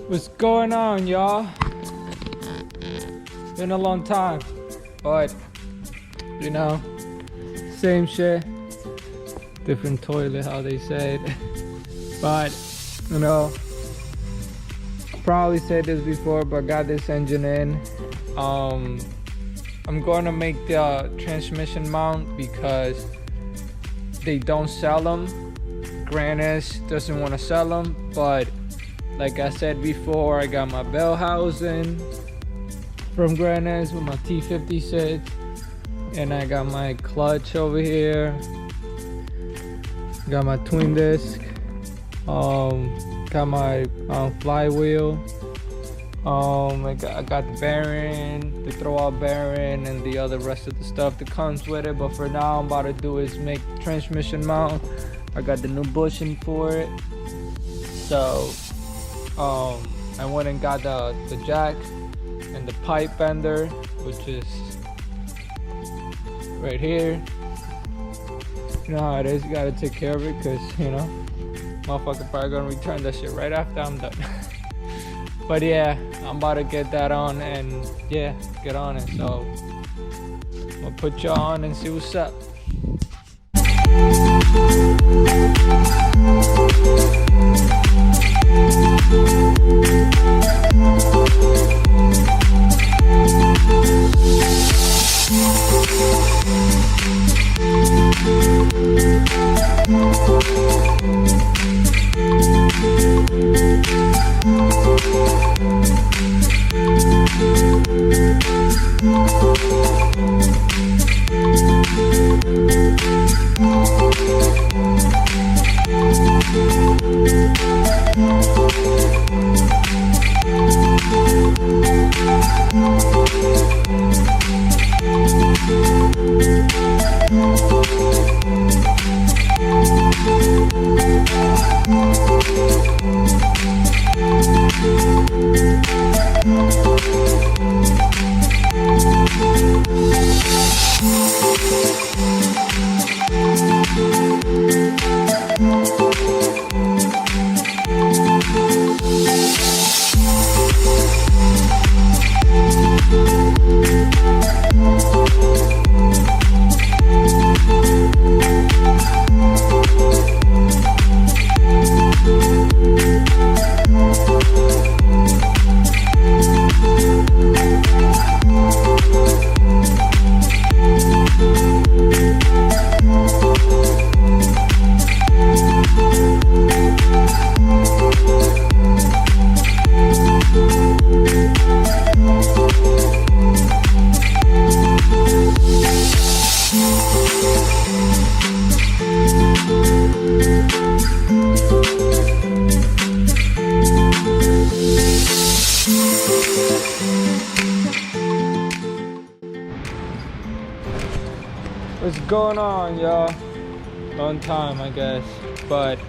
What's going on, y'all? Been a long time, but you know, same shit, different toilet, how they say it. But you know, probably said this before, but got this engine in. I'm going to make the transmission mount because they don't sell them. Grannis doesn't want to sell them, but like I said before, I got my bell housing from Grannis with my T56, and I got my clutch over here. Got my twin disc. Got my flywheel. I got the bearing, the throwout bearing, and the other rest of the stuff that comes with it. But for now, I'm about to do is make transmission mount. I got the new bushing for it. So I went and got the jack and the pipe bender, which is right here. You know how it is, you gotta take care of it, because you know, motherfucker probably gonna return that shit right after I'm done. But yeah, I'm about to get that on and yeah, get on it. So I'm gonna put you on and see what's up. What's going on, y'all? Long time, I guess, but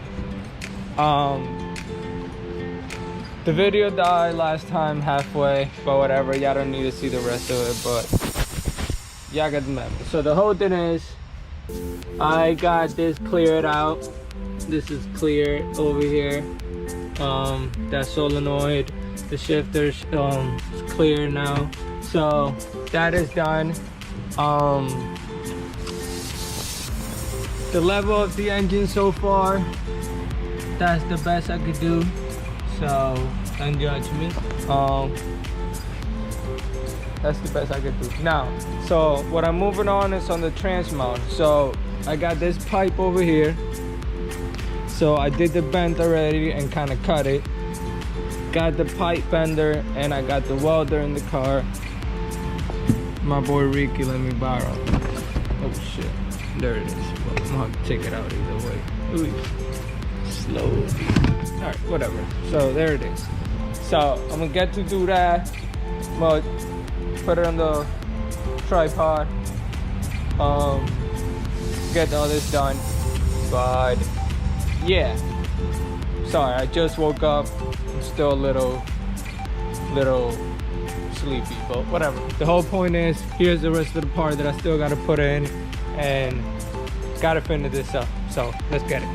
the video died last time halfway, but whatever, y'all don't need to see the rest of it, but y'all got the memo. So the whole thing is, I got this cleared out. This is clear over here. That solenoid, the shifter's is clear now, so that is done. The level of the engine so far, that's the best I could do, so don't judge me. That's the best I could do. Now, so what I'm moving on is on the trans mount. So I got this pipe over here. So I did the bend already and kind of cut it. Got the pipe bender and I got the welder in the car. My boy Ricky let me borrow. Oh shit, there it is. Well, I'm gonna have to take it out either way. Ooh. Slowly. All right, whatever. So there it is. So I'm gonna get to do that. Well, put it on the tripod. Get all this done. But yeah, sorry, I just woke up. I'm still a little sleepy, but whatever. The whole point is, here's the rest of the part that I still gotta put in and gotta finish this up. So let's get it.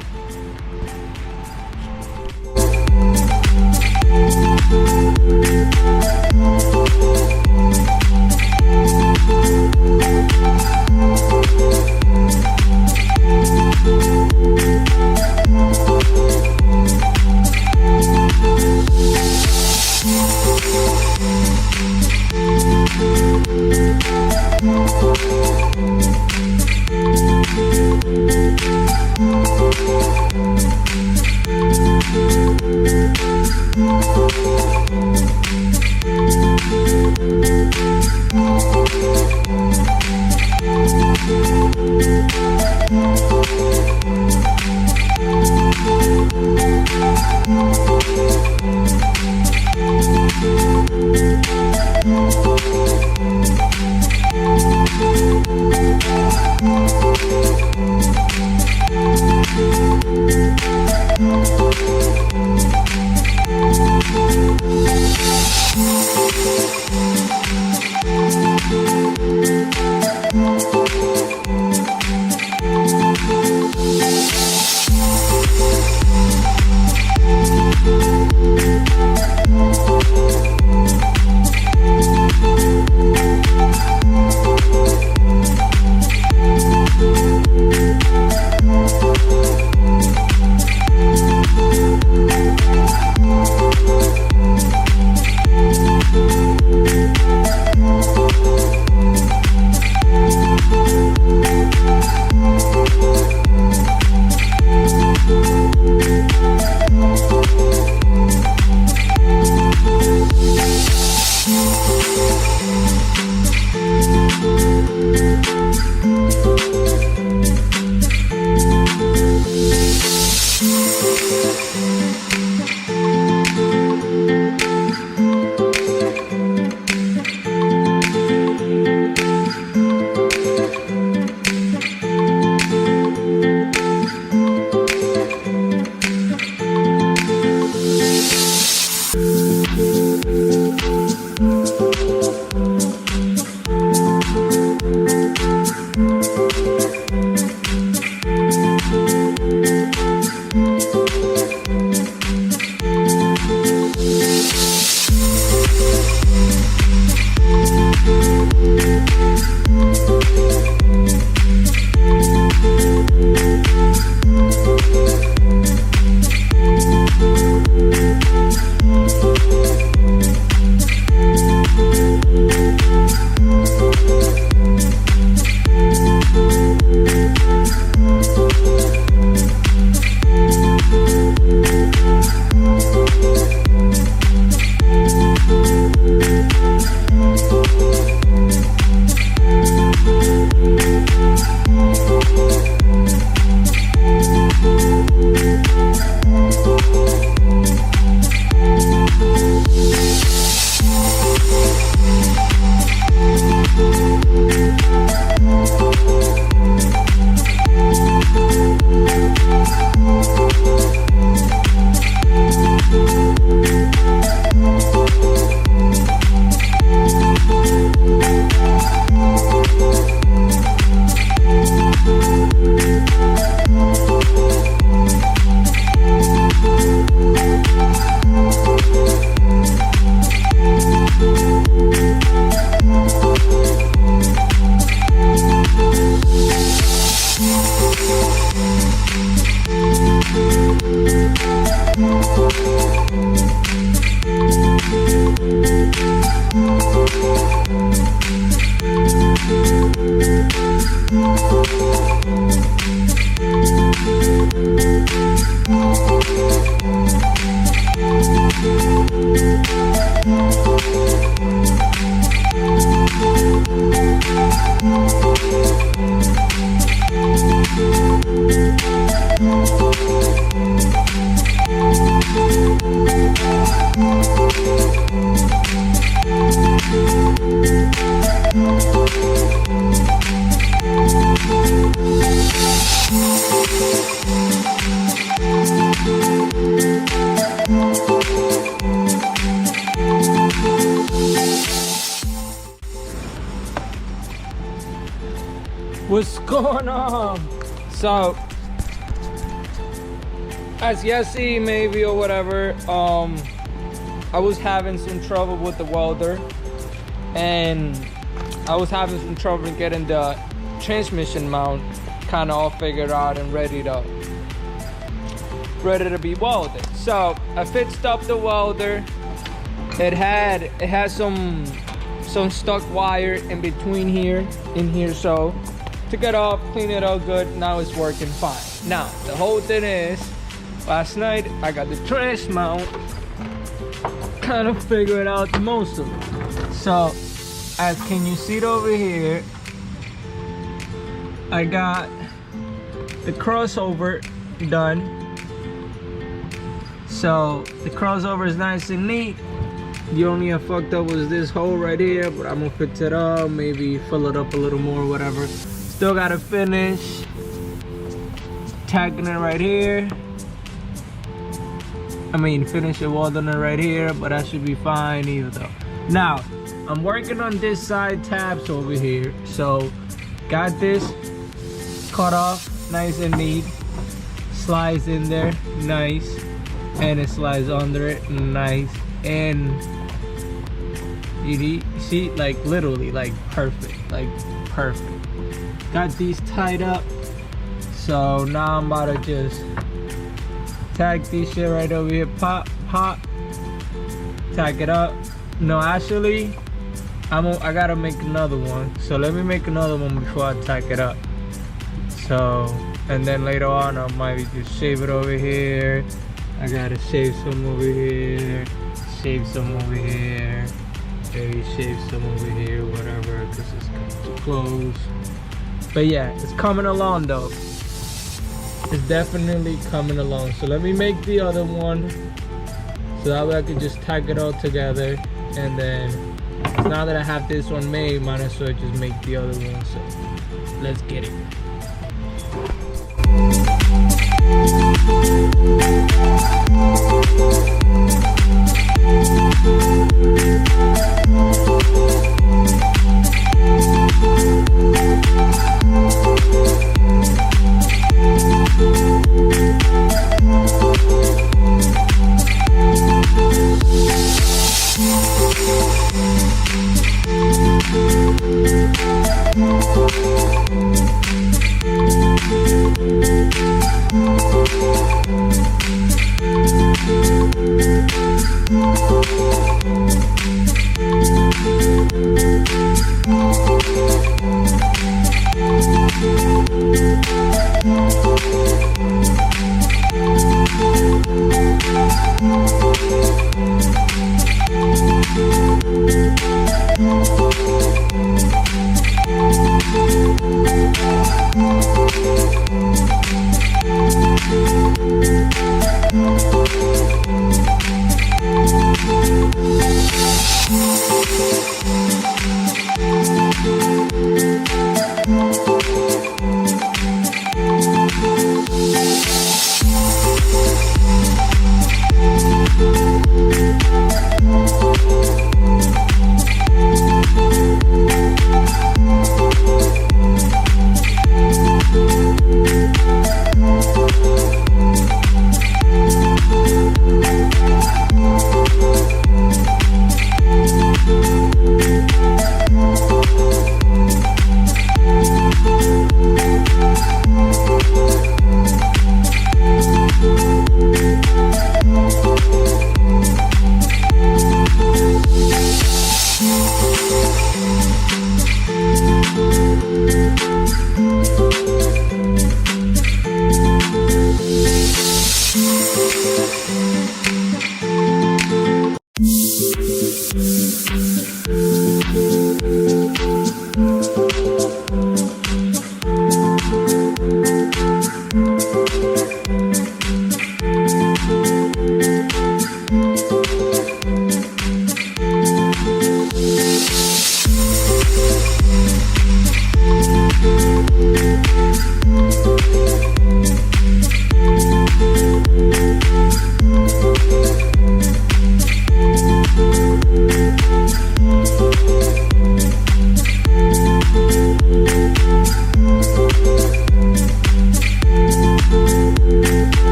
What's going on? So as you see maybe or whatever, I was having some trouble with the welder, and I was having some trouble getting the transmission mount kind of all figured out and ready to be welded. So I fixed up the welder. It had some stuck wire in between here, so took it off, clean it all good. Now it's working fine. Now the whole thing is, last night I got the trans mount kind of figured out most of it. So as can you see it over here, I got the crossover done. So the crossover is nice and neat. The only I fucked up was this hole right here, but I'm gonna fix it up, maybe fill it up a little more, whatever. Still gotta finish tagging it right here. I mean, finish it welding it right here, but that should be fine either though. Now, I'm working on this side tabs over here. So, got this cut off, nice and neat. Slides in there, nice. And it slides under it, nice. And you see, like literally, like perfect, Got these tied up. So now I'm about to just tag this shit right over here, pop, tag it up. No, actually, I gotta make another one. So let me make another one before I tag it up. So, and then later on I might just shave it over here. I gotta shave some over here, shave some over here, maybe shave some over here, whatever, because it's kind of too close. But yeah, it's coming along though. It's definitely coming along. So let me make the other one, so that way I can just tag it all together. And then now that I have this one made, might as well just make the other one. So let's get it.